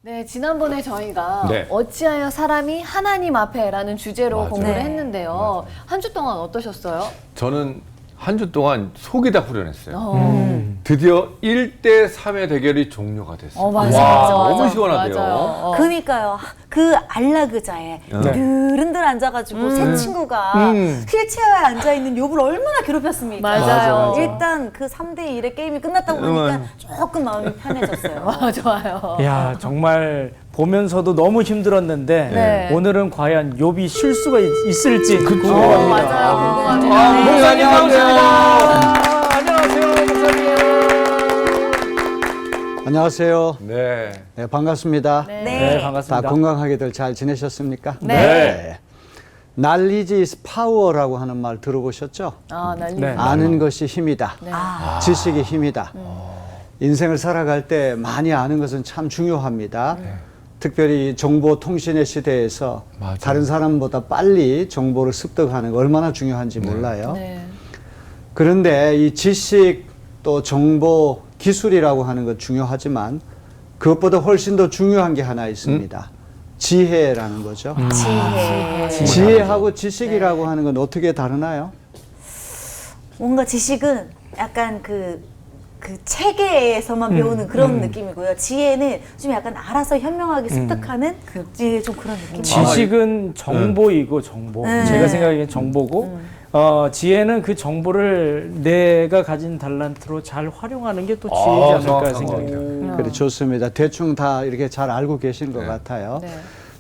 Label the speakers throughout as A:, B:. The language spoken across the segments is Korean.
A: 네, 지난번에 저희가
B: 네.
A: 어찌하여 사람이 하나님 앞에라는 주제로
B: 맞아요.
A: 공부를
C: 네.
A: 했는데요. 한 주 동안 어떠셨어요?
B: 저는 한 주 동안 속이 다 후련했어요.
A: 드디어
B: 드디어 1대 3의 대결이 종료가 됐어요.
A: 맞아,
B: 와,
A: 맞아,
B: 너무
A: 맞아.
B: 시원하대요.
A: 맞아요.
C: 그러니까요. 그 안락의자에 느른들 앉아가지고 새 친구가 휠체어에 앉아있는 욥을 얼마나 괴롭혔습니까?
A: 맞아요.
C: 일단 그 3대 1의 게임이 끝났다고 하니까 조금 마음이 편해졌어요.
A: 좋아요.
D: 야 정말 보면서도 너무 힘들었는데
A: 네.
D: 오늘은 과연 욥이 실수가 있을지
A: 맞아요.
D: 궁금합니다.
A: 궁금합니다. 네.
B: 목사님
D: 반갑습니다. 안녕하세요, 목사님.
E: 안녕하세요.
B: 네.
E: 네, 반갑습니다.
A: 네.
D: 네,
E: 다
D: 반갑습니다.
E: 건강하게들 잘 지내셨습니까?
A: 네.
E: Knowledge is power라고 하는 말 들어보셨죠?
A: 난리.
D: 네.
E: 아는 것이 힘이다.
A: 네.
E: 지식이 힘이다. 인생을 살아갈 때 많이 아는 것은 참 중요합니다. 특별히 정보통신의 시대에서
B: 맞아요.
E: 다른 사람보다 빨리 정보를 습득하는 거 얼마나 중요한지 몰라요.
A: 네.
E: 그런데 이 지식 또 정보 기술이라고 하는 것 중요하지만 그것보다 훨씬 더 중요한 게 하나 있습니다. 지혜라는 거죠.
C: 지혜.
E: 지혜하고 지식이라고 하는 건 어떻게 다르나요?
C: 뭔가 지식은 약간 그 체계에서만 배우는 그런 느낌이고요. 지혜는 좀 약간 알아서 현명하게 습득하는 좀 그런 느낌.
D: 지식은 정보이고 정보.
C: 네.
D: 제가 생각하기엔 정보고 지혜는 그 정보를 내가 가진 달란트로 잘 활용하는 게 또 지혜지 않을까
B: 정확한
D: 생각이
B: 것
D: 듭니다.
E: 그래 좋습니다. 대충 다 이렇게 잘 알고 계신 것 같아요.
A: 네.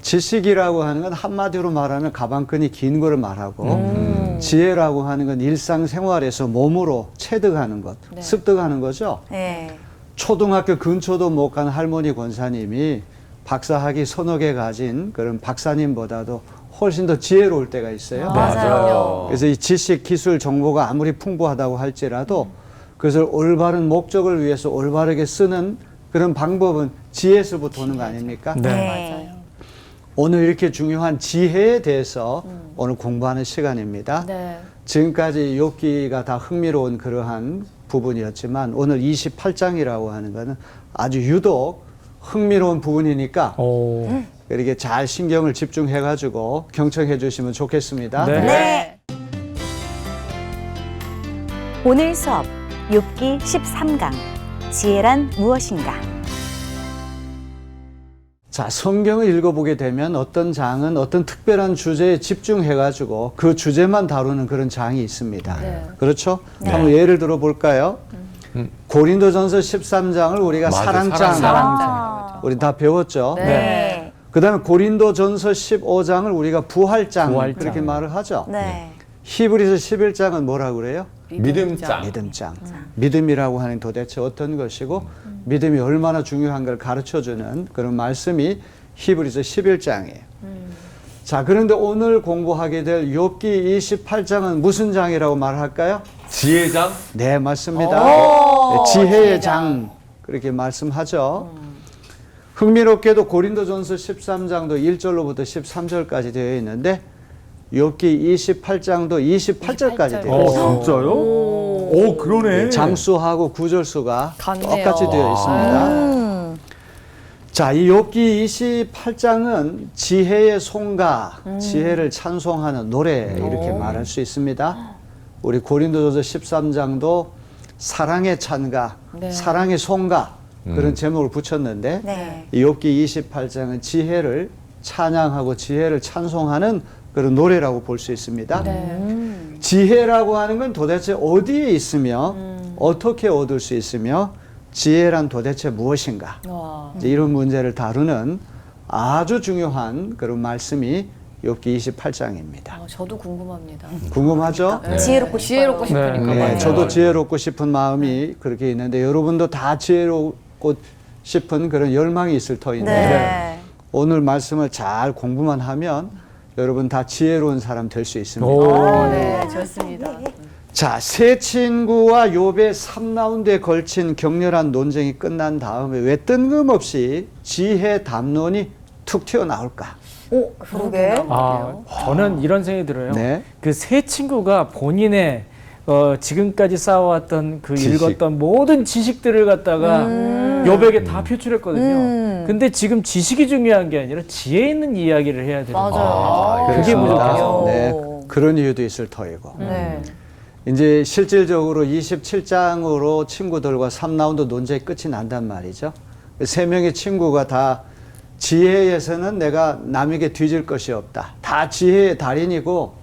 E: 지식이라고 하는 건 한마디로 말하면 가방끈이 긴 거를 말하고 지혜라고 하는 건 일상생활에서 몸으로 체득하는 것,
A: 네.
E: 습득하는 거죠.
C: 네.
E: 초등학교 근처도 못 간 할머니 권사님이 박사학위 서너 개 가진 그런 박사님보다도 훨씬 더 지혜로울 때가 있어요.
A: 맞아요.
E: 그래서 이 지식, 기술, 정보가 아무리 풍부하다고 할지라도 그것을 올바른 목적을 위해서 올바르게 쓰는 그런 방법은 지혜에서부터 오는 거 아닙니까?
C: 네.
E: 오늘 이렇게 중요한 지혜에 대해서 오늘 공부하는 시간입니다.
A: 네.
E: 지금까지 욥기가 다 흥미로운 그러한 부분이었지만 오늘 28장이라고 하는 것은 아주 유독 흥미로운 부분이니까
D: 오.
E: 이렇게 잘 신경을 집중해 가지고 경청해 주시면 좋겠습니다.
D: 네.
A: 네.
F: 오늘 수업 욥기 13강 지혜란 무엇인가?
E: 자, 성경을 읽어보게 되면 어떤 장은 어떤 특별한 주제에 집중해 가지고 그 주제만 다루는 그런 장이 있습니다.
A: 네.
E: 그렇죠? 한번 예를 들어 볼까요? 고린도전서 13장을 우리가
B: 맞아요.
E: 사랑장,
B: 사랑장.
E: 우리 다 배웠죠?
C: 네.
E: 그다음에 고린도전서 15장을 우리가 부활장,
D: 부활장.
E: 그렇게 말을 하죠.
C: 네.
E: 히브리서 11장은 뭐라고 그래요?
B: 믿음장.
E: 믿음장. 믿음이라고 하는 도대체 어떤 것이고 믿음이 얼마나 중요한 걸 가르쳐주는 그런 말씀이 히브리서 11장이에요. 자, 그런데 오늘 공부하게 될 욥기 28장은 무슨 장이라고 말할까요?
B: 지혜장?
E: 네, 맞습니다. 네, 지혜의 장 그렇게 말씀하죠. 흥미롭게도 고린도전서 13장도 1절로부터 13절까지 되어 있는데 욥기 28장도 28절까지 되어 있어요.
B: 진짜요? 오, 그러네.
E: 장수하고 구절수가
A: 같네요.
E: 똑같이 되어 있습니다. 자, 이 욥기 28장은 지혜의 송가, 지혜를 찬송하는 노래 이렇게 말할 수 있습니다. 우리 고린도전서 13장도 사랑의 찬가,
A: 네.
E: 사랑의 송가 그런 제목을 붙였는데
C: 네.
E: 이 욥기 28장은 지혜를 찬양하고 지혜를 찬송하는 그런 노래라고 볼 수 있습니다.
A: 네.
E: 지혜라고 하는 건 도대체 어디에 있으며 어떻게 얻을 수 있으며 지혜란 도대체 무엇인가?
A: 와.
E: 이제 이런 문제를 다루는 아주 중요한 그런 말씀이 욥기 28장입니다.
A: 저도 궁금합니다.
E: 궁금하죠?
A: 네.
C: 지혜롭고
A: 지혜롭고
C: 싶어요.
A: 싶으니까.
E: 네,
A: 맞아요.
E: 저도 지혜롭고 싶은 마음이 그렇게 있는데 여러분도 다 지혜롭고 싶은 그런 열망이 있을 터인데
C: 네.
E: 오늘 말씀을 잘 공부만 하면 여러분 다 지혜로운 사람 될 수 있습니다.
A: 네, 좋습니다.
E: 자, 세 친구와 욥의 3라운드에 걸친 격렬한 논쟁이 끝난 다음에 왜 뜬금없이 지혜 담론이 툭 튀어나올까?
C: 오, 그러게.
D: 저는 이런 생각이 들어요.
E: 네.
D: 그 세 친구가 본인의 지금까지 쌓아왔던 그
B: 지식.
D: 읽었던 모든 지식들을 갖다가 욥에게 다 표출했거든요. 근데 지금 지식이 중요한 게 아니라 지혜 있는 이야기를 해야 되는 거예요.
A: 맞아요.
D: 그게
E: 그렇습니다.
D: 부족해서.
E: 네, 그런 이유도 있을 터이고.
A: 네.
E: 이제 실질적으로 27장으로 친구들과 3라운드 논쟁이 끝이 난단 말이죠. 세 명의 친구가 다 지혜에서는 내가 남에게 뒤질 것이 없다. 다 지혜의 달인이고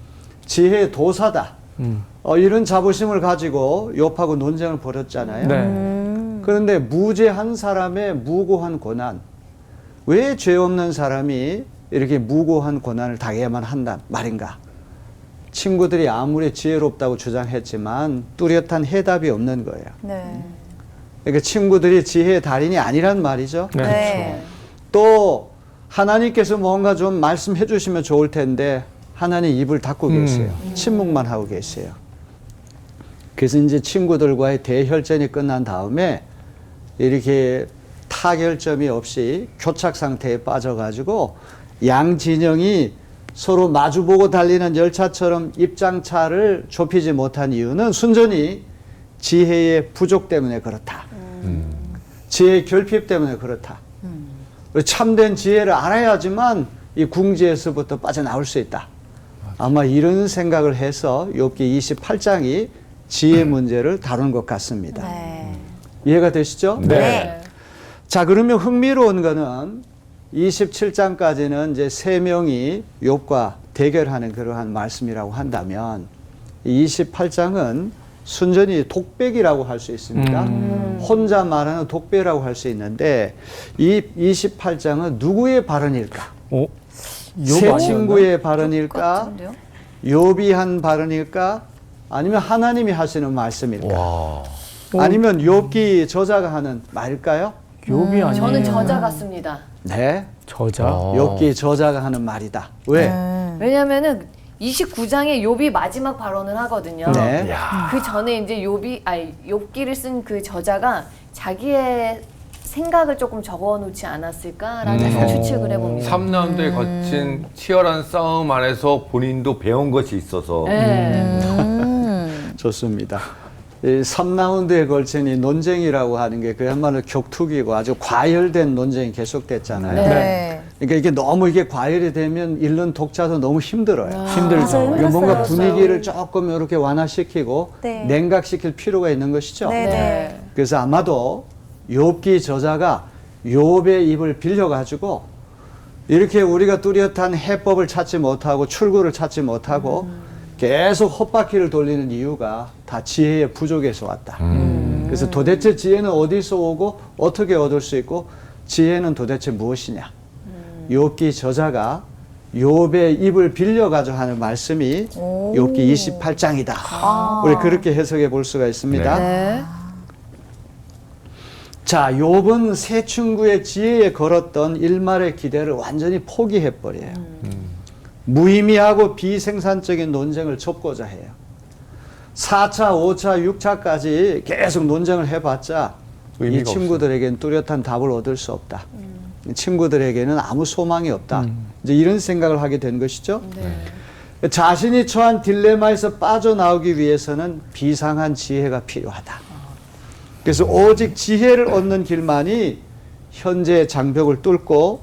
E: 지혜의 도사다. 이런 자부심을 가지고 욥하고 논쟁을 벌였잖아요.
D: 네.
E: 그런데 무죄한 사람의 무고한 고난, 왜 죄 없는 사람이 이렇게 무고한 고난을 당해야만 한단 말인가? 친구들이 아무리 지혜롭다고 주장했지만 뚜렷한 해답이 없는 거예요.
C: 네.
E: 그러니까 친구들이 지혜의 달인이 아니란 말이죠.
D: 네.
C: 네.
E: 또 하나님께서 뭔가 좀 말씀해 주시면 좋을 텐데 하나님 입을 닫고 계세요. 침묵만 하고 계세요. 그래서 이제 친구들과의 대혈전이 끝난 다음에 이렇게 타결점이 없이 교착 상태에 빠져가지고 양 진영이 서로 마주보고 달리는 열차처럼 입장차를 좁히지 못한 이유는 순전히 지혜의 부족 때문에 그렇다. 지혜의 결핍 때문에 그렇다. 참된 지혜를 알아야지만 이 궁지에서부터 빠져나올 수 있다. 아마 이런 생각을 해서 욥기 28장이 지혜 문제를 다룬 것 같습니다.
C: 네.
E: 이해가 되시죠?
C: 네.
E: 자, 그러면 흥미로운 거는 27장까지는 이제 세 명이 욥과 대결하는 그러한 말씀이라고 한다면 28장은 순전히 독백이라고 할 수 있습니다. 혼자 말하는 독백이라고 할 수 있는데 이 28장은 누구의 발언일까?
D: 욥
E: 세
D: 아니었나?
E: 친구의 발언일까?
A: 같은데요?
E: 욥이 한 발언일까? 아니면 하나님이 하시는 말씀일까?
B: 와.
E: 아니면 욥기 저자가 하는 말일까요?
D: 욥이 아니에요.
A: 저는 저자 같습니다.
E: 네.
D: 저자.
E: 욥기 저자가 하는 말이다. 왜?
A: 왜냐면은 29장에 욥이 마지막 발언을 하거든요.
E: 네.
A: 그 전에 이제 욥기를 쓴 그 저자가 자기의 생각을 조금 적어놓지 않았을까라는 추측을 해봅니다.
B: 3라운드에 거친 치열한 싸움 안에서 본인도 배운 것이 있어서
A: 네.
E: 좋습니다. 이 3라운드에 걸친 이 논쟁이라고 하는 게 그야말로 격투기고 아주 과열된 논쟁이 계속됐잖아요.
A: 네.
E: 그러니까 이게 너무 이게 과열이 되면 읽는 독자도 너무 힘들어요.
D: 힘들죠.
C: 맞아요.
E: 이거 뭔가
C: 힘들었어요.
E: 분위기를 조금 이렇게 완화시키고
C: 네.
E: 냉각시킬 필요가 있는 것이죠.
C: 네.
A: 네.
E: 그래서 아마도 욥기 저자가 욥의 입을 빌려가지고 이렇게 우리가 뚜렷한 해법을 찾지 못하고 출구를 찾지 못하고 계속 헛바퀴를 돌리는 이유가 다 지혜의 부족에서 왔다. 그래서 도대체 지혜는 어디서 오고 어떻게 얻을 수 있고 지혜는 도대체 무엇이냐. 욥기 저자가 욥의 입을 빌려가지고 하는 말씀이 욥기 28장이다. 우리 그렇게 해석해 볼 수가 있습니다.
A: 네.
E: 자, 욥은 세 친구의 지혜에 걸었던 일말의 기대를 완전히 포기해버려요. 무의미하고 비생산적인 논쟁을 접고자 해요. 4차, 5차, 6차까지 계속 논쟁을 해봤자 이
B: 의미가
E: 친구들에게는 뚜렷한 답을 얻을 수 없다. 친구들에게는 아무 소망이 없다. 이제 이런 생각을 하게 된 것이죠.
A: 네.
E: 자신이 처한 딜레마에서 빠져나오기 위해서는 비상한 지혜가 필요하다. 그래서 오직 지혜를 얻는 길만이 현재의 장벽을 뚫고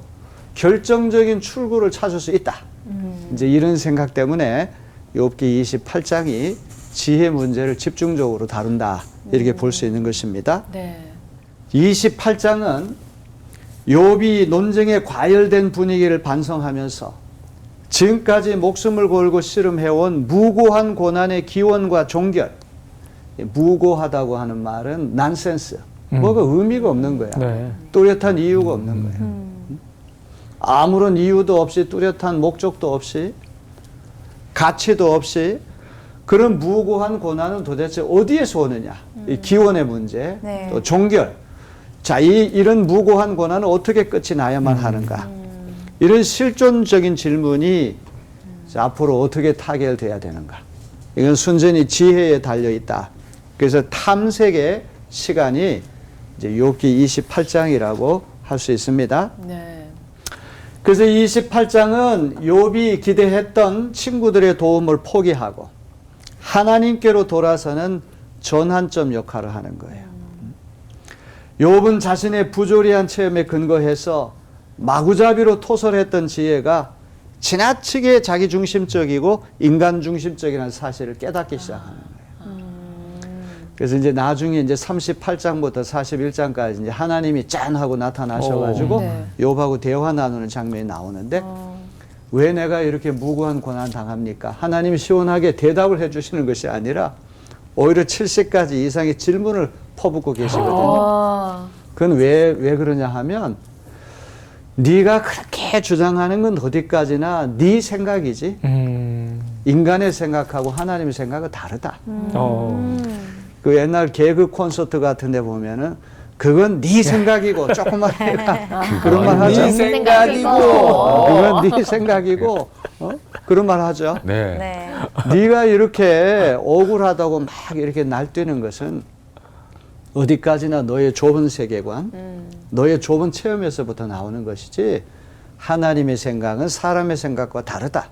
E: 결정적인 출구를 찾을 수 있다. 이제 이런 생각 때문에 욥기 28장이 지혜 문제를 집중적으로 다룬다. 이렇게 볼 수 있는 것입니다.
A: 네.
E: 28장은 욥이 논쟁에 과열된 분위기를 반성하면서 지금까지 목숨을 걸고 씨름해온 무고한 고난의 기원과 종결, 무고하다고 하는 말은 난센스, 뭐가 의미가 없는 거야.
D: 네.
E: 뚜렷한 이유가 없는 거야. 아무런 이유도 없이 뚜렷한 목적도 없이 가치도 없이 그런 무고한 고난은 도대체 어디에서 오느냐. 이 기원의 문제,
C: 네.
E: 또 종결. 자, 이런 무고한 고난은 어떻게 끝이 나야만 하는가. 이런 실존적인 질문이 자, 앞으로 어떻게 타결돼야 되는가. 이건 순전히 지혜에 달려있다. 그래서 탐색의 시간이 이제 욥기 28장이라고 할 수 있습니다.
A: 네.
E: 그래서 28장은 욥이 기대했던 친구들의 도움을 포기하고 하나님께로 돌아서는 전환점 역할을 하는 거예요. 욥은 자신의 부조리한 체험에 근거해서 마구잡이로 토설했던 지혜가 지나치게 자기 중심적이고 인간 중심적이라는 사실을 깨닫기 시작하는 거예요. 그래서 이제 나중에 이제 38장부터 41장까지 이제 하나님이 짠 하고 나타나셔가지고
A: 네.
E: 욥하고 대화 나누는 장면이 나오는데 왜 내가 이렇게 무고한 고난 당합니까? 하나님이 시원하게 대답을 해주시는 것이 아니라 오히려 70가지 이상의 질문을 퍼붓고 계시거든요.
A: 아,
E: 그건 왜 그러냐 하면 네가 그렇게 주장하는 건 어디까지나 네 생각이지 인간의 생각하고 하나님의 생각은 다르다. 그 옛날 개그 콘서트 같은 데 보면은 그건 네 생각이고 조금만 해라. 그런 말 하죠.
B: 네 생각이고.
E: 그건 네 생각이고 그런 말 하죠.
B: 네.
C: 네.
E: 네가 이렇게 억울하다고 막 이렇게 날뛰는 것은 어디까지나 너의 좁은 세계관, 너의 좁은 체험에서부터 나오는 것이지 하나님의 생각은 사람의 생각과 다르다.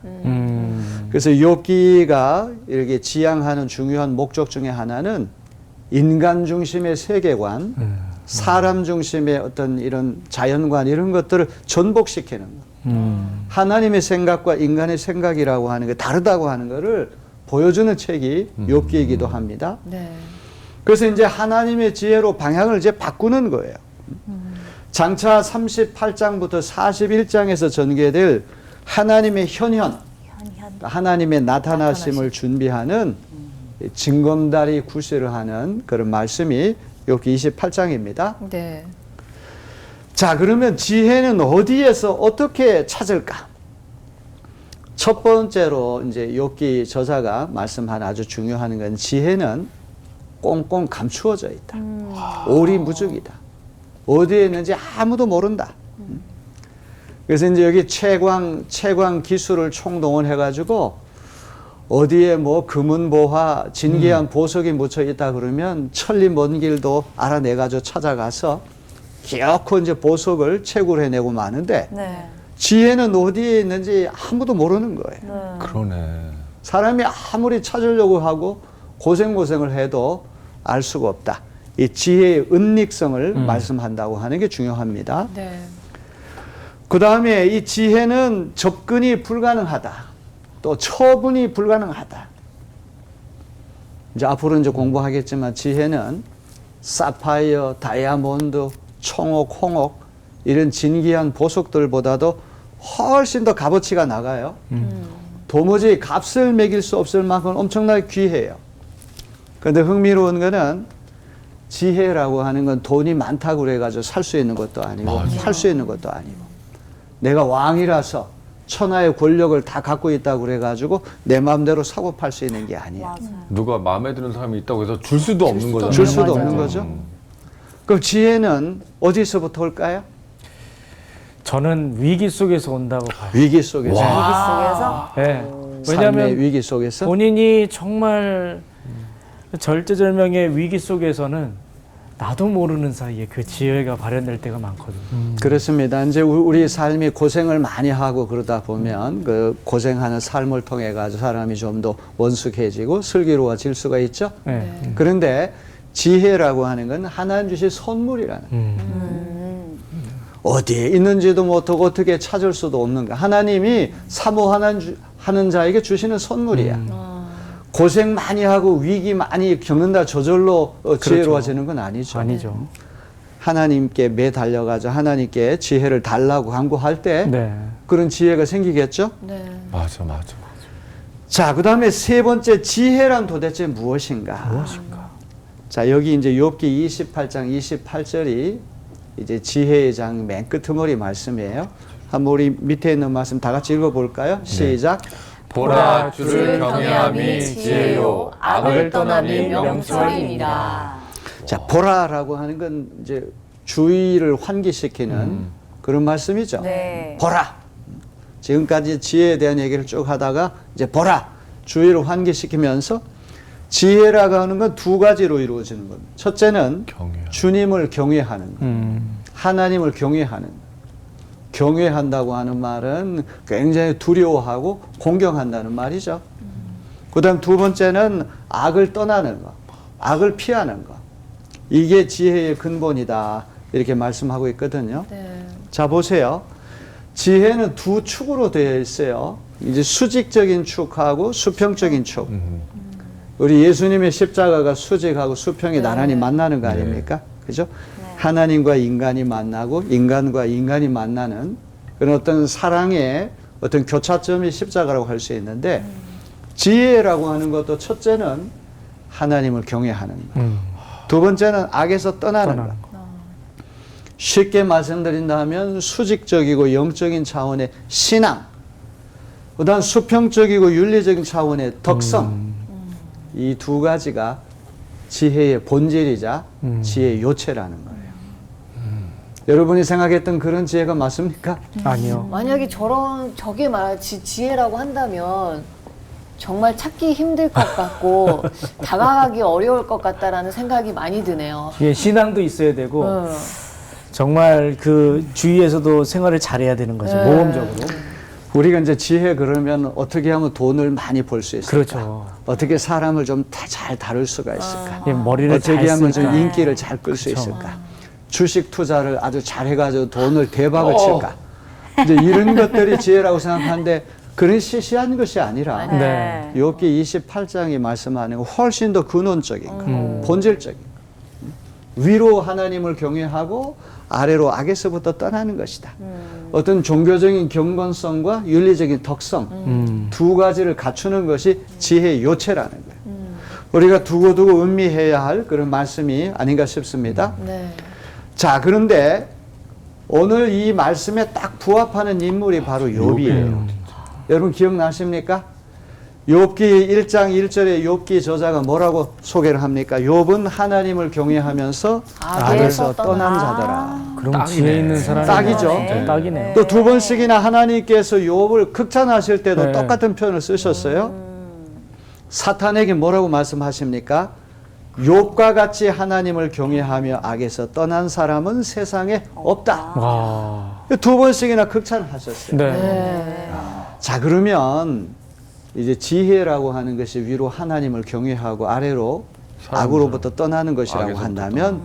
E: 그래서 욥기가 이렇게 지향하는 중요한 목적 중에 하나는 인간 중심의 세계관, 사람 중심의 어떤 이런 자연관 이런 것들을 전복시키는 것. 하나님의 생각과 인간의 생각이라고 하는 게 다르다고 하는 것을 보여주는 책이 욥기이기도 합니다.
A: 네.
E: 그래서 이제 하나님의 지혜로 방향을 이제 바꾸는 거예요. 장차 38장부터 41장에서 전개될 하나님의 현현, 하나님의 나타나심을 준비하는 징검다리 구실을 하는 그런 말씀이 여기 28장입니다.
A: 네.
E: 자, 그러면 지혜는 어디에서 어떻게 찾을까? 첫 번째로 이제 욥기 저자가 말씀한 아주 중요한 건 지혜는 꽁꽁 감추어져 있다. 오리무죽이다. 어디에 있는지 아무도 모른다. 그래서 이제 여기 채광 기술을 총동원해가지고 어디에 뭐 금은보화, 진귀한 보석이 묻혀 있다 그러면 천리 먼 길도 알아내가지고 찾아가서 기어코 이제 보석을 채굴해내고 마는데
C: 네.
E: 지혜는 어디에 있는지 아무도 모르는 거예요.
C: 네.
B: 그러네.
E: 사람이 아무리 찾으려고 하고 고생을 해도 알 수가 없다. 이 지혜의 은닉성을 말씀한다고 하는 게 중요합니다.
A: 네.
E: 그 다음에 이 지혜는 접근이 불가능하다. 또 처분이 불가능하다. 이제 앞으로 이제 공부하겠지만 지혜는 사파이어, 다이아몬드, 청옥, 홍옥 이런 진귀한 보석들보다도 훨씬 더 값어치가 나가요. 도무지 값을 매길 수 없을 만큼 엄청나게 귀해요. 그런데 흥미로운 거는 지혜라고 하는 건 돈이 많다고 그래가지고 살 수 있는 것도 아니고 할 수 있는 것도 아니고 내가 왕이라서 천하의 권력을 다 갖고 있다고 그래가지고 내 마음대로 사고 팔 수 있는 게 아니에요.
C: 맞아요.
B: 누가 마음에 드는 사람이 있다고 해서 줄 수도 없는 거잖아요.
E: 줄 수도
A: 맞아요.
E: 없는 거죠. 그럼 지혜는 어디서부터 올까요?
D: 저는 위기 속에서 온다고 봐요.
E: 위기 속에서.
C: 위기 속에서
D: 네.
E: 삶의
D: 왜냐하면
E: 위기 속에서.
D: 본인이 정말 절대절명의 위기 속에서는 나도 모르는 사이에 그 지혜가 발현될 때가 많거든요.
E: 그렇습니다. 이제 우리 삶이 고생을 많이 하고 그러다 보면 그 고생하는 삶을 통해 가지고 사람이 좀 더 원숙해지고 슬기로워질 수가 있죠.
D: 네.
E: 그런데 지혜라고 하는 건 하나님 주신 선물이라는 거예요. 어디에 있는지도 못하고 어떻게 찾을 수도 없는 거. 하나님이 사모하는 자에게 주시는 선물이야. 고생 많이 하고 위기 많이 겪는다 저절로 지혜로워지는 건 아니죠.
D: 아니죠.
E: 하나님께 매달려가지고 하나님께 지혜를 달라고 간구할 때
D: 네.
E: 그런 지혜가 생기겠죠.
A: 네.
B: 맞아.
E: 자, 그 다음에 세 번째 지혜란 도대체 무엇인가? 자, 여기 이제 욥기 28장 28절이 이제 지혜의 장 맨 끝머리 말씀이에요. 한번 우리 밑에 있는 말씀 다 같이 읽어볼까요? 시작.
B: 보라 주를 경외함이 지혜요 악을 떠남이 명철이니라.
E: 자, 보라라고 하는 건 이제 주의를 환기시키는 그런 말씀이죠.
C: 네.
E: 보라. 지금까지 지혜에 대한 얘기를 쭉 하다가 이제 보라. 주의를 환기시키면서 지혜라고 하는 건 두 가지로 이루어지는 겁니다. 첫째는 주님을 경외하는 것. 하나님을 경외하는 것. 경외한다고 하는 말은 굉장히 두려워하고 공경한다는 말이죠. 그 다음 두 번째는 악을 떠나는 것, 악을 피하는 것. 이게 지혜의 근본이다. 이렇게 말씀하고 있거든요.
A: 네.
E: 자, 보세요. 지혜는 두 축으로 되어 있어요. 이제 수직적인 축하고 수평적인 축. 우리 예수님의 십자가가 수직하고 수평이 나란히 만나는 거 아닙니까? 그죠? 하나님과 인간이 만나고 인간과 인간이 만나는 그런 어떤 사랑의 어떤 교차점이 십자가라고 할 수 있는데 지혜라고 하는 것도 첫째는 하나님을 경외하는 것. 두 번째는 악에서 떠나는 것. 쉽게 말씀드린다면 수직적이고 영적인 차원의 신앙, 그다음 수평적이고 윤리적인 차원의 덕성, 이 두 가지가 지혜의 본질이자 지혜의 요체라는 거예요. 여러분이 생각했던 그런 지혜가 맞습니까?
D: 아니요.
A: 만약에 저게 지혜라고 한다면 정말 찾기 힘들 것 같고 다가가기 어려울 것 같다라는 생각이 많이 드네요.
D: 예, 신앙도 있어야 되고
A: 어.
D: 정말 그 주위에서도 생활을 잘해야 되는 거죠.
A: 네.
D: 모험적으로.
E: 우리가 이제 지혜 그러면 어떻게 하면 돈을 많이 벌 수 있을까?
D: 그렇죠.
E: 어떻게 사람을 좀 잘 다룰 수가 있을까?
D: 예, 머리를
E: 어떻게
D: 잘
E: 하면
D: 쓸까.
E: 좀 인기를 잘 끌 수
D: 그쵸.
E: 있을까? 주식 투자를 아주 잘해가지고 돈을 대박을 칠까? 이제 이런 것들이 지혜라고 생각하는데 그런 시시한 것이 아니라
D: 네.
E: 욥기 28장이 말씀하는 거 훨씬 더 근원적인 거, 본질적인 거. 위로 하나님을 경외하고 아래로 악에서부터 떠나는 것이다. 어떤 종교적인 경건성과 윤리적인 덕성 두 가지를 갖추는 것이 지혜의 요체라는 거예요. 우리가 두고두고 음미해야 할 그런 말씀이 아닌가 싶습니다.
A: 네.
E: 자, 그런데 오늘 이 말씀에 딱 부합하는 인물이 바로 욥이에요. 여러분 기억나십니까? 욥기 1장 1절에 욥기 저자가 뭐라고 소개를 합니까? 욥은 하나님을 경외하면서 악에서 떠난 자더라.
D: 그럼
B: 딱이네.
D: 지혜 있는 사람이
E: 딱이죠.
D: 네. 딱이네요.
E: 또 두 번씩이나 하나님께서 욥을 극찬하실 때도
D: 네.
E: 똑같은 표현을 쓰셨어요. 사탄에게 뭐라고 말씀하십니까? 욥과 같이 하나님을 경외하며 악에서 떠난 사람은 세상에 없다.
D: 와.
E: 두 번씩이나 극찬을 하셨어요.
D: 네.
E: 자, 그러면 이제 지혜라고 하는 것이 위로 하나님을 경외하고 아래로 악으로부터 떠나는 것이라고
B: 악에서부터
E: 한다면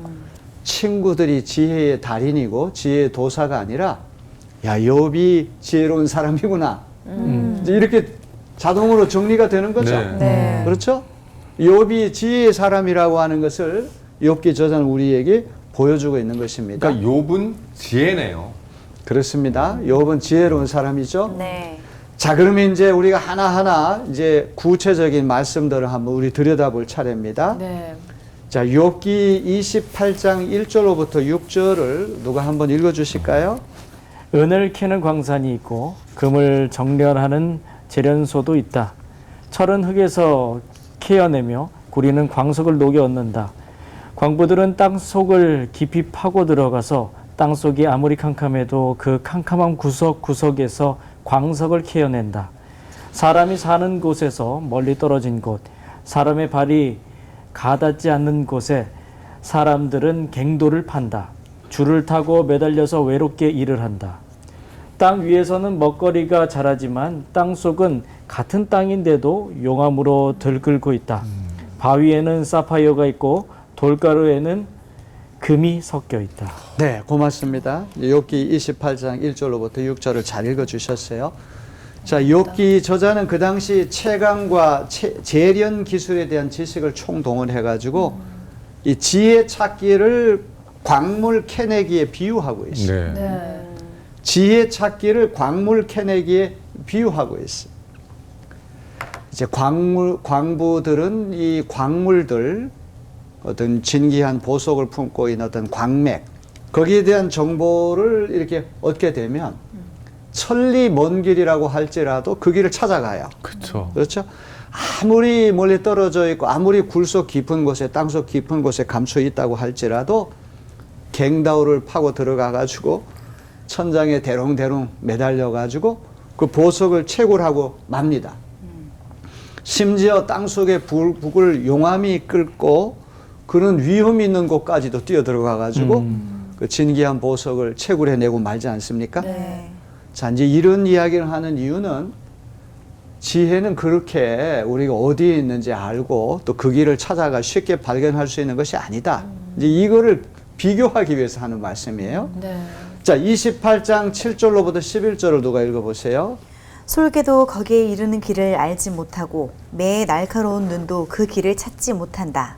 E: 친구들이 지혜의 달인이고 지혜의 도사가 아니라 야, 욥이 지혜로운 사람이구나. 이제 이렇게 자동으로 정리가 되는 거죠.
B: 네.
C: 네.
E: 그렇죠? 욥이 지혜의 사람이라고 하는 것을 욥기 저자는 우리에게 보여주고 있는 것입니다.
B: 그러니까 욥은 지혜네요.
E: 그렇습니다. 욥은 지혜로운 사람이죠.
C: 네.
E: 자, 그러면 이제 우리가 하나하나 이제 구체적인 말씀들을 한번 우리 들여다볼 차례입니다.
A: 네.
E: 자, 욥기 28장 1절로부터 6절을 누가 한번 읽어 주실까요?
D: 은을 캐는 광산이 있고 금을 정련하는 재련소도 있다. 철은 흙에서 캐어내며 구리는 광석을 녹여 얻는다. 광부들은 땅 속을 깊이 파고 들어가서 땅 속이 아무리 캄캄해도 그 캄캄한 구석구석에서 광석을 캐어낸다. 사람이 사는 곳에서 멀리 떨어진 곳, 사람의 발이 가닿지 않는 곳에 사람들은 갱도를 판다. 줄을 타고 매달려서 외롭게 일을 한다. 땅 위에서는 먹거리가 자라지만 땅 속은 같은 땅인데도 용암으로 들끓고 있다. 바위에는 사파이어가 있고 돌가루에는 금이 섞여 있다.
E: 네, 고맙습니다. 욥기 28장 1절로부터 6절을 잘 읽어 주셨어요. 자, 욥기 저자는 그 당시 채광과 재련 기술에 대한 지식을 총동원해 가지고 이 지혜 찾기를 광물 캐내기에 비유하고 있어요.
B: 네.
A: 네.
E: 지혜 찾기를 광물 캐내기에 비유하고 있어요. 이제 광부들은 이 광물들, 어떤 진귀한 보석을 품고 있는 어떤 광맥, 거기에 대한 정보를 이렇게 얻게 되면 천리 먼 길이라고 할지라도 그 길을 찾아가요.
B: 그렇죠.
E: 그렇죠? 아무리 멀리 떨어져 있고 아무리 굴속 깊은 곳에, 땅속 깊은 곳에 감춰 있다고 할지라도 갱다우를 파고 들어가 가지고 천장에 대롱대롱 매달려 가지고 그 보석을 채굴하고 맙니다. 심지어 땅속에 북을 용암이 끓고 그런 위험이 있는 곳까지도 뛰어 들어가 가지고 그 진귀한 보석을 채굴해내고 말지 않습니까?
C: 네.
E: 자, 이제 이런 이야기를 하는 이유는 지혜는 그렇게 우리가 어디에 있는지 알고 또 그 길을 찾아가 쉽게 발견할 수 있는 것이 아니다. 이제 이거를 비교하기 위해서 하는 말씀이에요.
A: 네.
E: 자, 28장 7절로부터 11절을 누가 읽어보세요.
C: 솔개도 거기에 이르는 길을 알지 못하고 매의 날카로운 눈도 그 길을 찾지 못한다.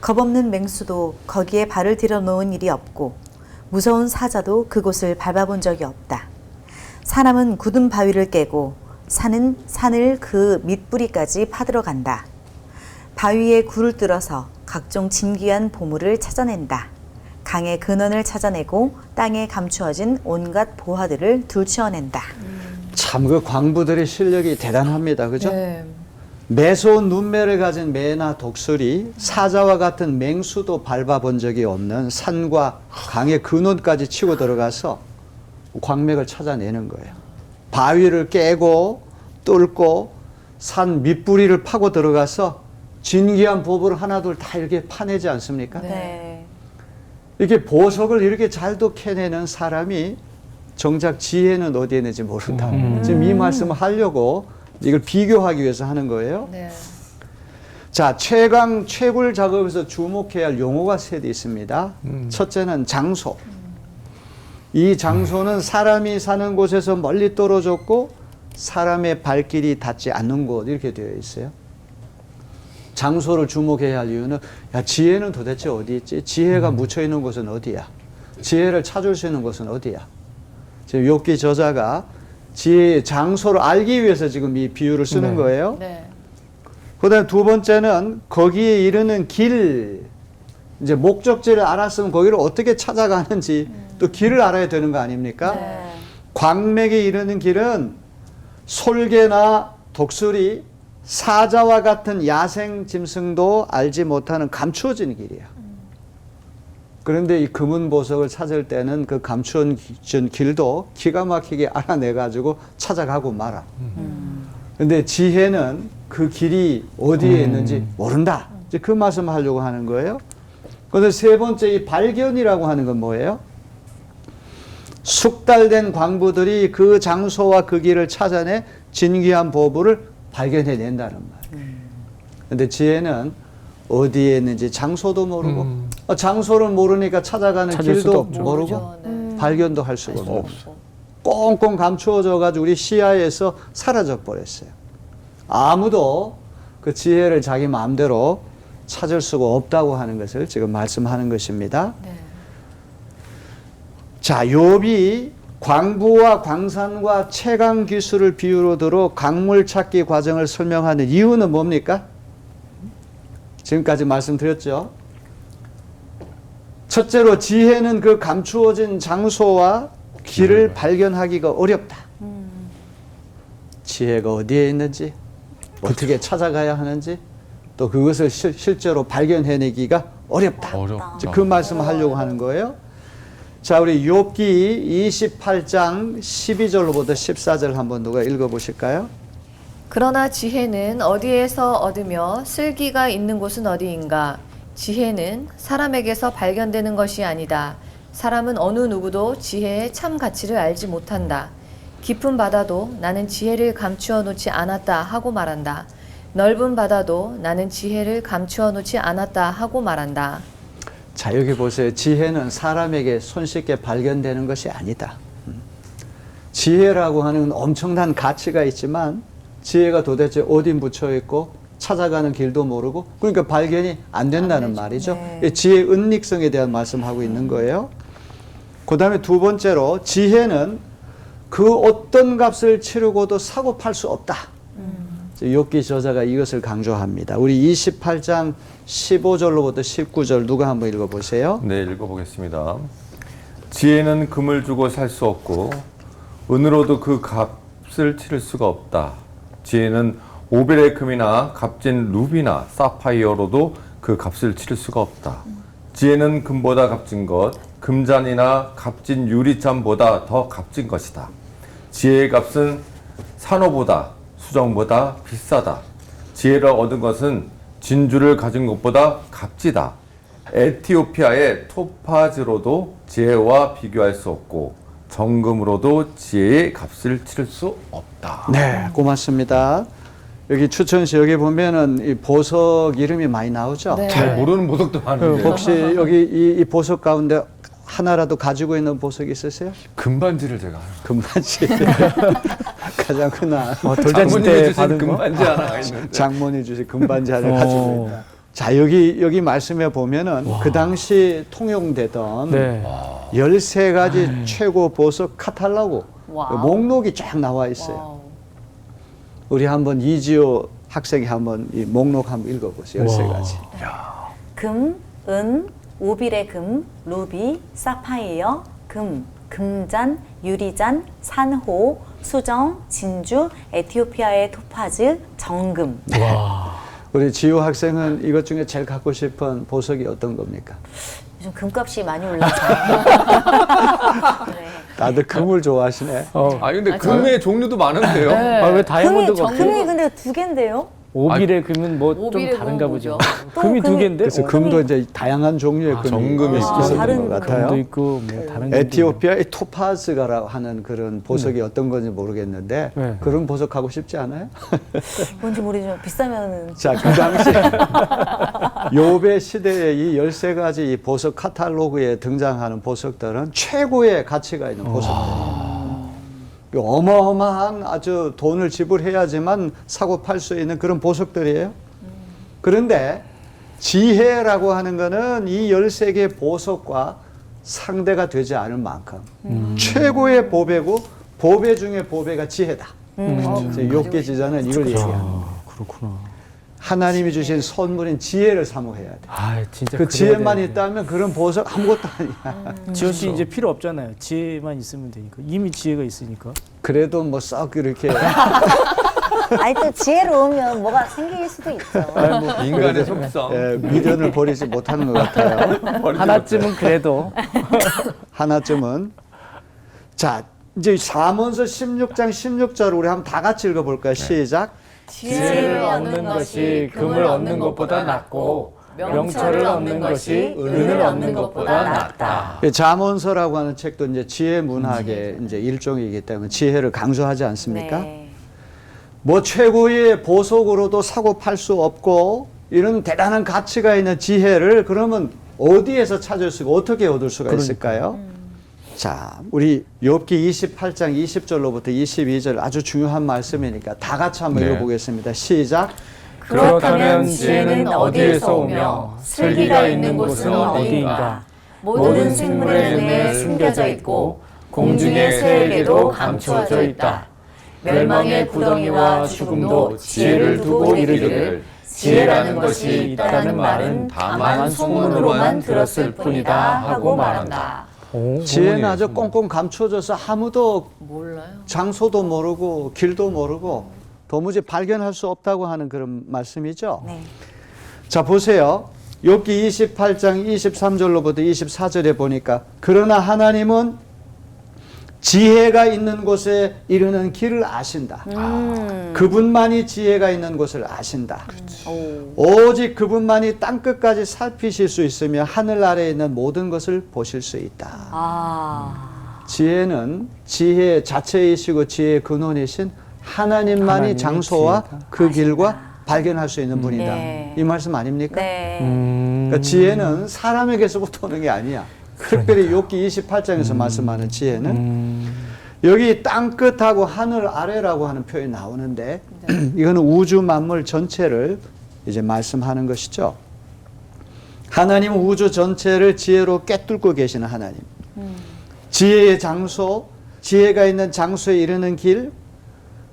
C: 겁없는 맹수도 거기에 발을 들여놓은 일이 없고 무서운 사자도 그곳을 밟아본 적이 없다. 사람은 굳은 바위를 깨고 산은 산을 그 밑뿌리까지 파들어간다. 바위에 굴을 뚫어서 각종 진귀한 보물을 찾아낸다. 강의 근원을 찾아내고 땅에 감추어진 온갖 보화들을 둘치어낸다.
E: 참 그 광부들의 실력이 대단합니다. 그죠?
A: 네.
E: 매서운 눈매를 가진 매나 독수리, 사자와 같은 맹수도 밟아본 적이 없는 산과 강의 근원까지 치고 들어가서 광맥을 찾아내는 거예요. 바위를 깨고 뚫고 산 밑뿌리를 파고 들어가서 진귀한 보물을 하나둘 다 이렇게 파내지 않습니까?
C: 네.
E: 이렇게 보석을 이렇게 잘도 캐내는 사람이 정작 지혜는 어디에 있는지 모른다. 지금 이 말씀을 하려고 이걸 비교하기 위해서 하는 거예요.
A: 네.
E: 자, 채굴 작업에서 주목해야 할 용어가 세 개 있습니다. 첫째는 장소. 이 장소는 사람이 사는 곳에서 멀리 떨어졌고 사람의 발길이 닿지 않는 곳 이렇게 되어 있어요. 장소를 주목해야 할 이유는 야, 지혜는 도대체 어디 있지? 지혜가 묻혀 있는 곳은 어디야? 지혜를 찾을 수 있는 곳은 어디야? 지금 욥기 저자가 지혜의 장소를 알기 위해서 지금 이 비유를 쓰는 거예요.
A: 네.
E: 그다음에 두 번째는 거기에 이르는 길, 이제 목적지를 알았으면 거기를 어떻게 찾아가는지 또 길을 알아야 되는 거 아닙니까?
C: 네.
E: 광맥에 이르는 길은 솔개나 독수리, 사자와 같은 야생 짐승도 알지 못하는 감추어진 길이야. 그런데 이 금은 보석을 찾을 때는 그 감추어진 길도 기가 막히게 알아내가지고 찾아가고 말아. 근데 지혜는 그 길이 어디에 있는지 모른다. 이제 그 말씀을 하려고 하는 거예요. 그런데 세 번째 이 발견이라고 하는 건 뭐예요? 숙달된 광부들이 그 장소와 그 길을 찾아내 진귀한 보물을 발견해낸다는 말이에요. 근데 지혜는 어디에 있는지 장소도 모르고 장소를 모르니까 찾아가는
D: 찾을 수도
E: 길도
D: 없죠.
E: 모르고
A: 그렇죠. 네.
E: 발견도 할 수가 없어. 꽁꽁 감추어져 가지고 우리 시야에서 사라져 버렸어요. 아무도 그 지혜를 자기 마음대로 찾을 수가 없다고 하는 것을 지금 말씀하는 것입니다.
A: 네.
E: 자, 욥이 광부와 광산과 채광 기술을 비유로 들어 강물 찾기 과정을 설명하는 이유는 뭡니까? 지금까지 말씀드렸죠. 첫째로 지혜는 그 감추어진 장소와 길을 발견하기가 어렵다. 지혜가 어디에 있는지, 어떻게 찾아가야 하는지, 또 그것을 실제로 발견해내기가 어렵다.
B: 어렵다.
E: 그 말씀을 하려고 하는 거예요. 자, 우리 욥기 28장 12절로부터 14절 한번 누가 읽어보실까요?
A: 그러나 지혜는 어디에서 얻으며 쓸기가 있는 곳은 어디인가? 지혜는 사람에게서 발견되는 것이 아니다. 사람은 어느 누구도 지혜의 참 가치를 알지 못한다. 깊은 바다도 나는 지혜를 감추어 놓지 않았다 하고 말한다. 넓은 바다도 나는 지혜를 감추어 놓지 않았다 하고 말한다.
E: 자, 여기 보세요. 지혜는 사람에게 손쉽게 발견되는 것이 아니다. 지혜라고 하는 엄청난 가치가 있지만 지혜가 도대체 어디 묻혀 있고 찾아가는 길도 모르고 그러니까 발견이 안 된다는 말이죠.
C: 네.
E: 지혜의 은닉성에 대한 말씀하고 있는 거예요. 그 다음에 두 번째로 지혜는 그 어떤 값을 치르고도 사고 팔 수 없다. 욥기 저자가 이것을 강조합니다. 우리 28장 15절로부터 19절 누가 한번 읽어보세요.
B: 네, 읽어보겠습니다. 지혜는 금을 주고 살 수 없고 은으로도 그 값을 치를 수가 없다. 지혜는 오벨의 금이나 값진 루비나 사파이어로도 그 값을 치를 수가 없다. 지혜는 금보다 값진 것, 금잔이나 값진 유리잔보다 더 값진 것이다. 지혜의 값은 산호보다 수정보다 비싸다. 지혜를 얻은 것은 진주를 가진 것보다 값지다. 에티오피아의 토파즈로도 지혜와 비교할 수 없고 정금으로도 지혜의 값을 치를 수 없다.
E: 네, 고맙습니다. 여기 추천시 여기 보면은 이 보석 이름이 많이 나오죠.
A: 네.
B: 잘 모르는 보석도 많은데.
E: 혹시 여기 이 보석 가운데 하나라도 가지고 있는 보석이 있으세요?
B: 금반지를 제가
E: 금반지. 가장 흔한
D: 돌잔치 때 받은 거?
B: 금반지 하나가 있는데.
E: 장모님 주신 금반지 하나 가지고 있다. 자, 여기 말씀해 보면은 그 당시 통용되던
D: 네.
E: 13가지 최고 보석 카탈로그
A: 와우.
E: 목록이 쫙 나와 있어요.
A: 와우.
E: 우리 한번 이지호 학생이 한번 이 목록 한번 읽어보세요. 13가지.
F: 금, 은, 오빌의 금, 루비, 사파이어, 금, 금잔, 유리잔, 산호, 수정, 진주, 에티오피아의 토파즈, 정금.
E: 우리 지호 학생은 이것 중에 제일 갖고 싶은 보석이 어떤 겁니까?
F: 요즘 금값이 많이 올라서. 네.
E: 다들 금을 좋아하시네.
B: 아 근데 금의 종류도 많은데요.
A: 네.
D: 왜 다이아몬드가
F: 금이 근데 2개인데요?
D: 오빌의 금은 뭐 좀
A: 오빌의
D: 다른가
A: 금은
D: 보죠.
A: 뭐죠?
D: 금이
F: 또
D: 두 개인데?
E: 그래서 금도 이제 다양한 종류의 금이
B: 정금이
E: 있었던
F: 다른
E: 것 같아요.
D: 금도 있고 뭐 다른 금도
E: 에티오피아의 토파즈가라고 하는 그런 보석이 어떤 건지 모르겠는데
D: 네.
E: 그런 보석 하고 싶지 않아요?
F: 뭔지 모르지만 비싸면은.
E: 자, 그 당시 요배 시대에 이 13가지 이 보석 카탈로그에 등장하는 보석들은 최고의 가치가 있는 보석들이에요. 어마어마한 아주 돈을 지불해야지만 사고 팔 수 있는 그런 보석들이에요. 그런데 지혜라고 하는 거는 이 13개 보석과 상대가 되지 않을 만큼 최고의 보배고 보배 중에 보배가 지혜다. 욥기 지자는 이걸 얘기합니다.
D: 그렇구나.
E: 하나님이 주신 선물인 지혜를 사모해야 돼.
D: 아, 진짜
E: 그
D: 그래야
E: 지혜만
D: 되는데.
E: 있다면 그런 보석 아무것도 아니야.
D: 지호 씨 이제 필요 없잖아요. 지혜만 있으면 되니까. 이미 지혜가 있으니까.
E: 그래도 뭐 썩 이렇게
F: 아니 또 지혜로우면 뭐가 생길 수도 있죠.
B: 인간의 속성.
E: 미련을 버리지 못하는 것 같아요.
D: 하나쯤은 그래도
E: 하나쯤은. 자, 이제 잠언서 16장 16절을 우리 한번 다 같이 읽어볼까요? 시작.
D: 지혜를 얻는 것이 금을 얻는 것보다 낫고 명철을 얻는 것이 은을 얻는 것보다 낫다.
E: 잠언서라고 하는 책도 이제 지혜 문학의 이제 일종이기 때문에 지혜를 강조하지 않습니까?
F: 네.
E: 뭐 최고의 보석으로도 사고 팔 수 없고 이런 대단한 가치가 있는 지혜를 그러면 어디에서 찾을 수 있고 어떻게 얻을 수가 있을까요? 자, 우리 욥기 28장 20절로부터 22절 아주 중요한 말씀이니까 다 같이 한번
B: 네.
E: 읽어보겠습니다. 시작.
A: 그렇다면 지혜는 어디에서 오며 슬기가 있는 곳은 어디인가? 모든 생물의 눈에 숨겨져 있고 공중의 새에게도 감추어져 있다. 멸망의 구덩이와 죽음도 지혜를 두고 이르기를 지혜라는 것이 있다는 말은 다만 소문으로만 들었을 뿐이다 하고 말한다.
E: 지혜는 아주 꽁꽁 감춰져서 아무도
A: 몰라요.
E: 장소도 모르고 길도 모르고 도무지 발견할 수 없다고 하는 그런 말씀이죠.
F: 네.
E: 자, 보세요. 욥기 28장 23절로부터 24절에 보니까 그러나 하나님은 지혜가 있는 곳에 이르는 길을 아신다. 그분만이 지혜가 있는 곳을 아신다. 오직 그분만이 땅끝까지 살피실 수 있으며 하늘 아래에 있는 모든 것을 보실 수 있다.
F: 아.
E: 지혜는 지혜 자체이시고 지혜의 근원이신 하나님만이
D: 하나님의
E: 장소와
D: 지혜다.
E: 그 길과 발견할 수 있는 분이다.
F: 네.
E: 이 말씀 아닙니까?
F: 네.
E: 그러니까 지혜는 사람에게서부터 오는 게 아니야. 특별히 욥기 28장에서 말씀하는 지혜는 여기 땅끝하고 하늘 아래라고 하는 표현이 나오는데 이거는 우주 만물 전체를 이제 말씀하는 것이죠. 하나님은 우주 전체를 지혜로 꿰뚫고 계시는 하나님. 지혜의 장소, 지혜가 있는 장소에 이르는 길,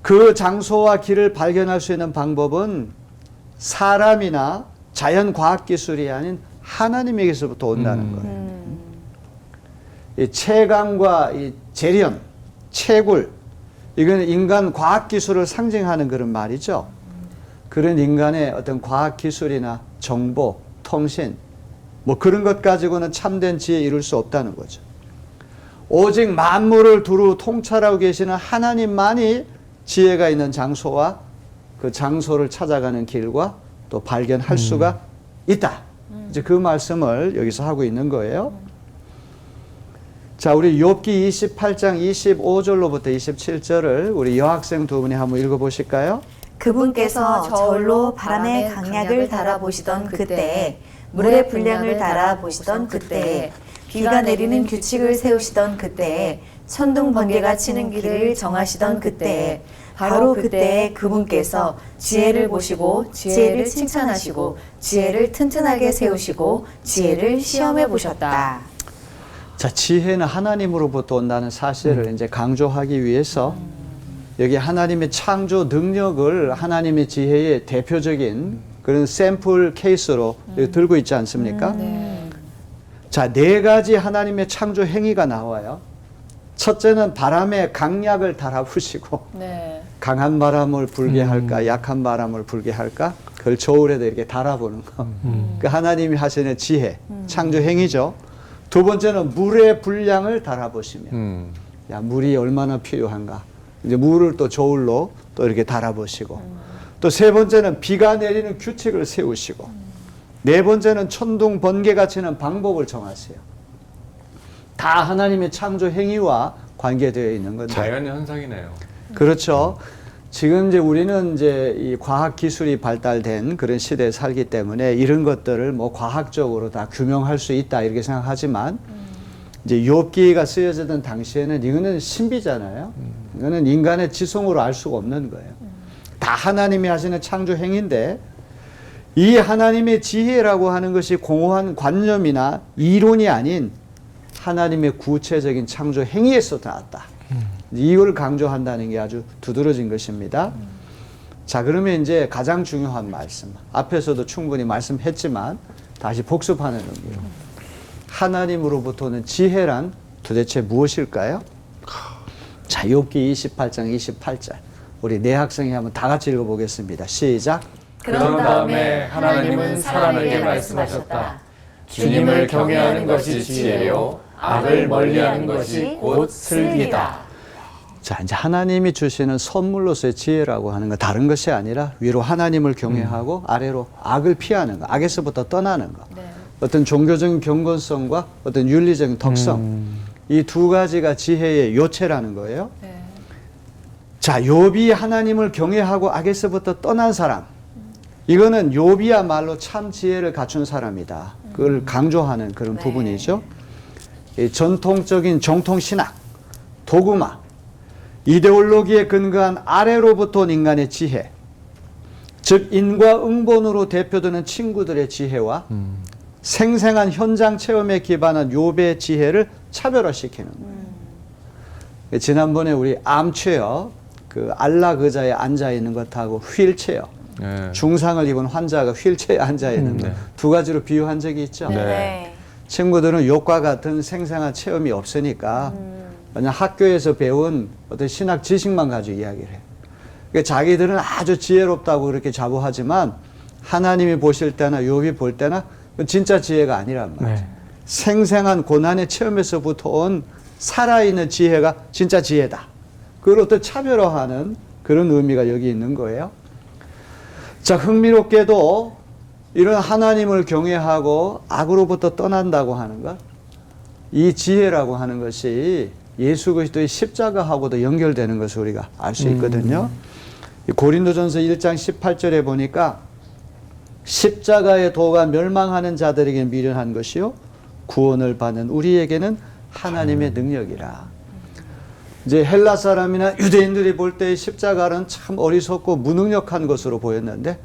E: 그 장소와 길을 발견할 수 있는 방법은 사람이나 자연 과학 기술이 아닌 하나님에게서부터 온다는 거예요. 이 채광과 이 재련, 채굴, 이거는 인간 과학 기술을 상징하는 그런 말이죠. 그런 인간의 어떤 과학 기술이나 정보, 통신, 뭐 그런 것 가지고는 참된 지혜 이룰 수 없다는 거죠. 오직 만물을 두루 통찰하고 계시는 하나님만이 지혜가 있는 장소와 그 장소를 찾아가는 길과 또 발견할 수가 있다. 이제 그 말씀을 여기서 하고 있는 거예요. 자, 우리 욥기 28장 25절로부터 27절을 우리 여학생 두 분이 한번 읽어보실까요?
C: 그분께서 저울로 바람의 강약을 달아보시던 그때에, 물의 분량을 달아보시던 그때에, 비가 내리는 규칙을 세우시던 그때에, 천둥 번개가 치는 길을 정하시던 그때에, 바로 그때에 그분께서 지혜를 보시고 지혜를 칭찬하시고 지혜를 튼튼하게 세우시고 지혜를 시험해 보셨다.
E: 자, 지혜는 하나님으로부터 온다는 사실을 이제 강조하기 위해서 여기 하나님의 창조 능력을 하나님의 지혜의 대표적인 그런 샘플 케이스로 들고 있지 않습니까? 자, 네 가지 하나님의 창조 행위가 나와요. 첫째는 바람의 강약을 달아부시고
A: 네.
E: 강한 바람을 불게 할까, 약한 바람을 불게 할까, 그걸 저울에다 이렇게 달아보는 거. 그 하나님이 하시는 지혜, 창조 행위죠. 두 번째는 물의 분량을 달아보시며, 야, 물이 얼마나 필요한가. 이제 물을 또 저울로 또 이렇게 달아보시고, 또 세 번째는 비가 내리는 규칙을 세우시고, 네 번째는 천둥 번개가 치는 방법을 정하세요. 다 하나님의 창조 행위와 관계되어 있는 건데.
B: 자연 현상이네요.
E: 그렇죠. 지금 이제 우리는 이제 이 과학 기술이 발달된 그런 시대에 살기 때문에 이런 것들을 뭐 과학적으로 다 규명할 수 있다 이렇게 생각하지만 이제 욥기가 쓰여지던 당시에는 이거는 신비잖아요. 이거는 인간의 지성으로 알 수가 없는 거예요. 다 하나님이 하시는 창조 행위인데 이 하나님의 지혜라고 하는 것이 공허한 관념이나 이론이 아닌 하나님의 구체적인 창조 행위에서 나왔다. 이걸 강조한다는 게 아주 두드러진 것입니다. 자, 그러면 이제 가장 중요한 말씀. 앞에서도 충분히 말씀했지만 다시 복습하는 의미로. 하나님으로부터 오는 지혜란 도대체 무엇일까요? 자, 욥기 28장 28절. 우리 네 학생이 한번 다 같이 읽어보겠습니다. 시작.
G: 그런 다음에 하나님은 사람에게 말씀하셨다. 주님을 경외하는 것이 지혜요 악을 멀리하는 것이 곧 슬기다.
E: 자, 이제 하나님이 주시는 선물로서의 지혜라고 하는 건 다른 것이 아니라 위로 하나님을 경외하고 아래로 악을 피하는 거, 악에서부터 떠나는 거.
A: 네.
E: 어떤 종교적인 경건성과 어떤 윤리적인 덕성, 이 두 가지가 지혜의 요체라는 거예요.
A: 네.
E: 자, 욥이 하나님을 경외하고 악에서부터 떠난 사람, 이거는 욥이야말로 참 지혜를 갖춘 사람이다. 그걸 강조하는 그런
A: 네.
E: 부분이죠. 이 전통적인 정통신학, 도구마, 이데올로기에 근거한 아래로부터 온 인간의 지혜, 즉 인과응본으로 대표되는 친구들의 지혜와 생생한 현장 체험에 기반한 욥의 지혜를 차별화시키는 거예요. 지난번에 우리 암체어, 그 안락 의자에 앉아 있는 것하고 휠체어,
B: 네.
E: 중상을 입은 환자가 휠체어에 앉아 있는 것, 두 가지로 비유한 적이 있죠.
B: 네.
E: 친구들은 욥과 같은 생생한 체험이 없으니까 그냥 학교에서 배운 어떤 신학 지식만 가지고 이야기를 해요. 그러니까 자기들은 아주 지혜롭다고 그렇게 자부하지만 하나님이 보실 때나 욥이 볼 때나 진짜 지혜가 아니란 말이죠.
D: 네.
E: 생생한 고난의 체험에서부터 온 살아있는 지혜가 진짜 지혜다. 그걸 어떤 차별화하는 그런 의미가 여기 있는 거예요. 자, 흥미롭게도 이런 하나님을 경외하고 악으로부터 떠난다고 하는 것, 이 지혜라고 하는 것이 예수 그리스도의 십자가하고도 연결되는 것을 우리가 알 수 있거든요. 고린도전서 1장 18절에 보니까 십자가의 도가 멸망하는 자들에게 미련한 것이요 구원을 받는 우리에게는 하나님의 능력이라. 이제 헬라 사람이나 유대인들이 볼 때 십자가는 참 어리석고 무능력한 것으로 보였는데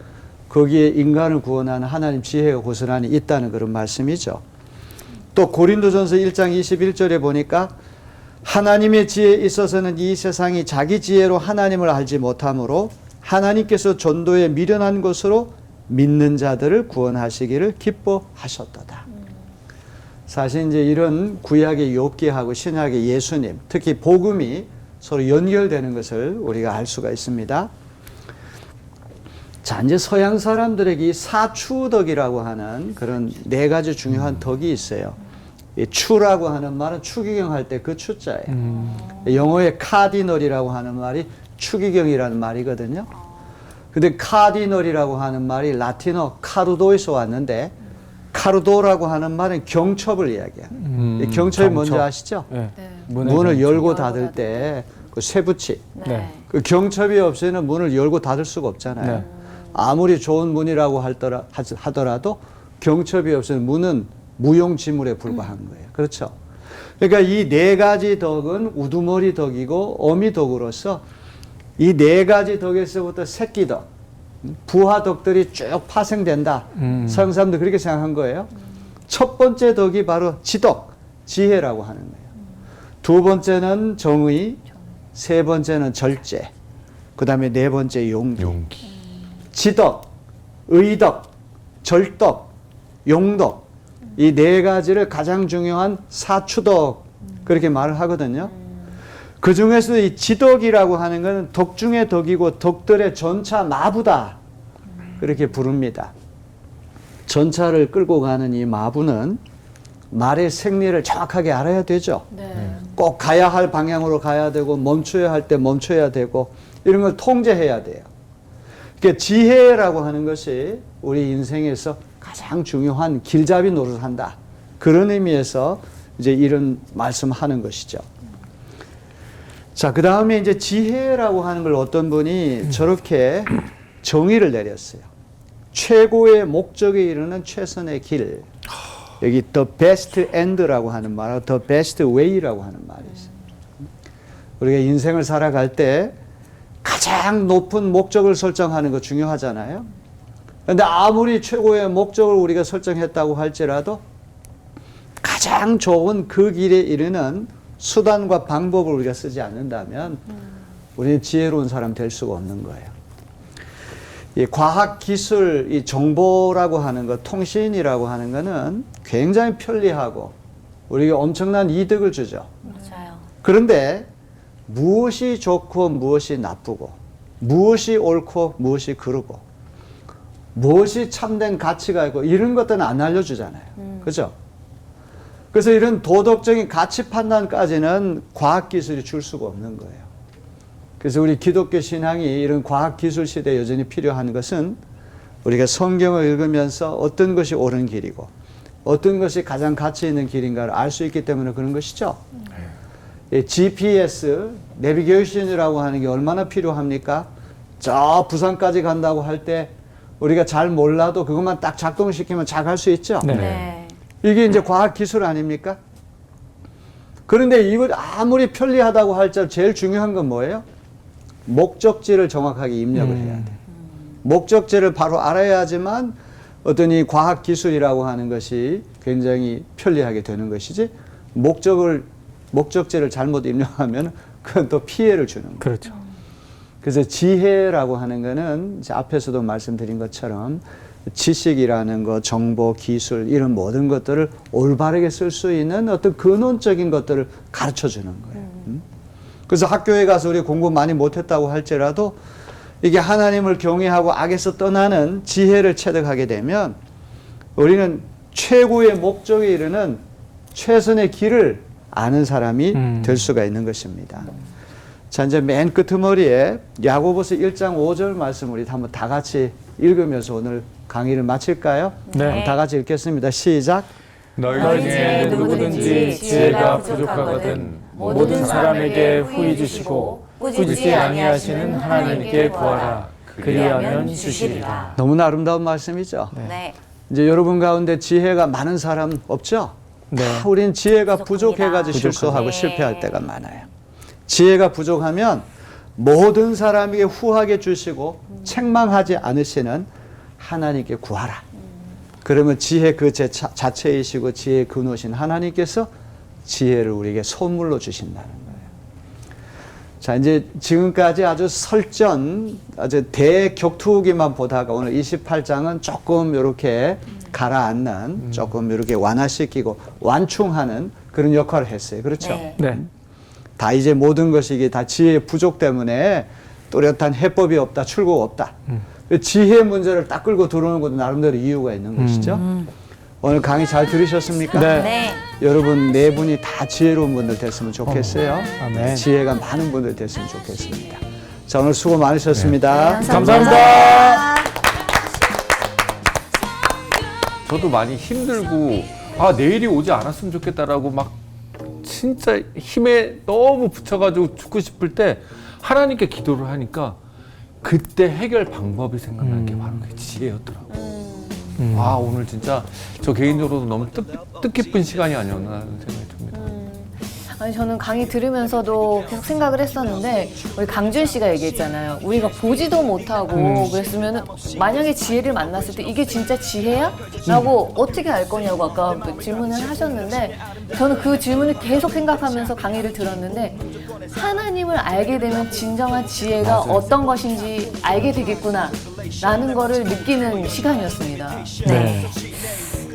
E: 거기에 인간을 구원하는 하나님 지혜가 고스란히 있다는 그런 말씀이죠. 또 고린도전서 1장 21절에 보니까 하나님의 지혜에 있어서는 이 세상이 자기 지혜로 하나님을 알지 못하므로 하나님께서 전도에 미련한 것으로 믿는 자들을 구원하시기를 기뻐하셨도다. 사실 이제 이런 구약의 욥기하고 신약의 예수님, 특히 복음이 서로 연결되는 것을 우리가 알 수가 있습니다. 자, 이제 서양 사람들에게 이 사추덕이라고 하는 그런 네 가지 중요한 덕이 있어요. 이 추라고 하는 말은 추기경 할 때 그 추자예요. 영어의 카디널이라고 하는 말이 추기경이라는 말이거든요. 근데 카디널이라고 하는 말이 라틴어 카루도에서 왔는데 카루도라고 하는 말은 경첩을 이야기해요. 이 경첩이 뭔지 아시죠?
D: 네.
A: 네.
E: 문을 열고 닫을 때 그 쇠붙이.
D: 네.
E: 그 경첩이 없이는 문을 열고 닫을 수가 없잖아요.
D: 네.
E: 아무리 좋은 문이라고 하더라도 경첩이 없이는 문은 무용지물에 불과한 거예요. 그렇죠? 그러니까 이 네 가지 덕은 우두머리 덕이고 어미덕으로서 이 네 가지 덕에서부터 새끼덕, 부하덕들이 쭉 파생된다. 서양 사람들 그렇게 생각한 거예요. 첫 번째 덕이 바로 지덕, 지혜라고 하는 거예요. 두 번째는 정의, 세 번째는 절제, 그 다음에 네 번째 용기. 지덕, 의덕, 절덕, 용덕 이 네 가지를 가장 중요한 사추덕 그렇게 말을 하거든요. 그 중에서도 이 지덕이라고 하는 것은 덕 중의 덕이고 덕들의 전차 마부다 그렇게 부릅니다. 전차를 끌고 가는 이 마부는 말의 생리를 정확하게 알아야 되죠.
A: 네.
E: 꼭 가야 할 방향으로 가야 되고 멈춰야 할 때 멈춰야 되고 이런 걸 통제해야 돼요. 그러니까 지혜라고 하는 것이 우리 인생에서 가장 중요한 길잡이 노릇을 한다. 그런 의미에서 이제 이런 말씀하는 것이죠. 자, 그 다음에 이제 지혜라고 하는 걸 어떤 분이 저렇게 정의를 내렸어요. 최고의 목적에 이르는 최선의 길. 여기 the best end라고 하는 말하고 the best way라고 하는 말이 있어요. 우리가 인생을 살아갈 때 가장 높은 목적을 설정하는 거 중요하잖아요. 그런데 아무리 최고의 목적을 우리가 설정했다고 할지라도 가장 좋은 그 길에 이르는 수단과 방법을 우리가 쓰지 않는다면 우리는 지혜로운 사람 될 수가 없는 거예요. 이 과학 기술, 이 정보라고 하는 것, 통신이라고 하는 것은 굉장히 편리하고 우리에게 엄청난 이득을 주죠.
F: 맞아요.
E: 그런데 무엇이 좋고 무엇이 나쁘고 무엇이 옳고 무엇이 그르고 무엇이 참된 가치가 있고 이런 것들은 안 알려주잖아요. 그죠? 그래서 이런 도덕적인 가치 판단까지는 과학기술이 줄 수가 없는 거예요. 그래서 우리 기독교 신앙이 이런 과학기술 시대에 여전히 필요한 것은 우리가 성경을 읽으면서 어떤 것이 옳은 길이고 어떤 것이 가장 가치 있는 길인가를 알 수 있기 때문에 그런 것이죠. GPS, 내비게이션이라고 하는 게 얼마나 필요합니까? 저 부산까지 간다고 할 때 우리가 잘 몰라도 그것만 딱 작동시키면 잘 갈 수 있죠?
D: 네.
F: 네.
E: 이게 이제 과학기술 아닙니까? 그런데 이거 아무리 편리하다고 할지라도 제일 중요한 건 뭐예요? 목적지를 정확하게 입력을 해야 돼. 목적지를 바로 알아야지만 어떤 이 과학기술이라고 하는 것이 굉장히 편리하게 되는 것이지 목적지를 잘못 입력하면 그건 또 피해를 주는 거예요.
D: 그렇죠.
E: 그래서 지혜라고 하는 거는 이제 앞에서도 말씀드린 것처럼 지식이라는 것, 정보, 기술 이런 모든 것들을 올바르게 쓸 수 있는 어떤 근원적인 것들을 가르쳐 주는 거예요. 그래서 학교에 가서 우리 공부 많이 못했다고 할지라도 이게 하나님을 경외하고 악에서 떠나는 지혜를 체득하게 되면 우리는 최고의 목적에 이르는 최선의 길을 아는 사람이 될 수가 있는 것입니다. 자, 이제 맨 끄트머리에 야고보서 1장 5절 말씀 우리 한번 다 같이 읽으면서 오늘 강의를 마칠까요?
D: 네.
E: 다 같이 읽겠습니다. 시작.
G: 너희 중에 누구든지 지혜가 부족하거든 모든 사람에게 후히 주시고 꾸짖지 아니하시는 하나님께 구하라. 그리하면 주시리라.
E: 너무나 아름다운 말씀이죠.
F: 네.
E: 이제 여러분 가운데 지혜가 많은 사람 없죠?
D: 네.
E: 다 우린 지혜가
F: 부족합니다.
E: 부족해가지고 실수하고
F: 네.
E: 실패할 때가 많아요. 지혜가 부족하면 모든 사람에게 후하게 주시고 책망하지 않으시는 하나님께 구하라. 그러면 지혜 그 자체이시고 지혜의 근원이신 하나님께서 지혜를 우리에게 선물로 주신다는 거예요. 자, 이제 지금까지 아주 설전, 아주 대격투기만 보다가 오늘 28장은 조금 이렇게 가라앉는, 조금 이렇게 완화시키고 완충하는 그런 역할을 했어요. 그렇죠?
F: 네.
D: 네.
E: 다 이제 모든 것이 이게 다 지혜의 부족 때문에 뚜렷한 해법이 없다, 출구가 없다. 지혜 문제를 딱 끌고 들어오는 것도 나름대로 이유가 있는 것이죠. 오늘 강의 잘 들으셨습니까?
D: 네.
F: 네.
E: 여러분 네 분이 다 지혜로운 분들 됐으면 좋겠어요.
D: 아멘.
E: 지혜가 많은 분들 됐으면 좋겠습니다. 자, 오늘 수고 많으셨습니다.
D: 감사합니다.
B: 저도 많이 힘들고 아 내일이 오지 않았으면 좋겠다라고 막 진짜 힘에 너무 붙여가지고 죽고 싶을 때 하나님께 기도를 하니까 그때 해결 방법이 생각나는 게 바로 그 지혜였더라고요. 아, 오늘 진짜 저 개인적으로도 너무 뜻깊은 시간이 아니었나 하는 생각이 듭니다.
A: 아니, 저는 강의 들으면서도 계속 생각을 했었는데, 우리 강준 씨가 얘기했잖아요. 우리가 보지도 못하고 그랬으면 만약에 지혜를 만났을 때 이게 진짜 지혜야? 라고 어떻게 알 거냐고 아까 질문을 하셨는데, 저는 그 질문을 계속 생각하면서 강의를 들었는데, 하나님을 알게 되면 진정한 지혜가
B: 맞아요.
A: 어떤 것인지 알게 되겠구나 라는 거를 느끼는 시간이었습니다.
D: 네.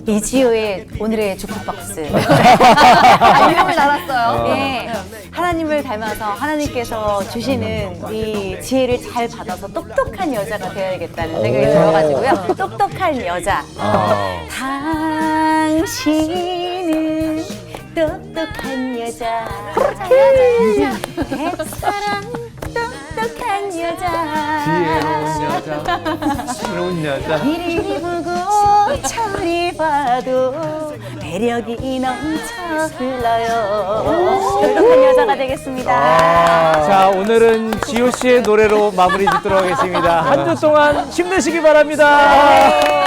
F: 이지효의 오늘의 주크박스.
A: 이름을 달았어요.
F: 예, 하나님을 닮아서 하나님께서 주시는 이 지혜를 잘 받아서 똑똑한 여자가 되어야겠다는 생각이 들어가지고요. 똑똑한 여자. 당신은 똑똑한 여자. 백사랑 똑똑한 여자.
B: 지혜로운 여자, 새로운 여자.
F: 이리 보고 저리 봐도 매력이 넘쳐 흘러요. 똑똑한 여자가 되겠습니다.
D: 자, 오늘은 지효 씨의 노래로 마무리 짓도록 하겠습니다. 한 주 동안 힘내시기 바랍니다.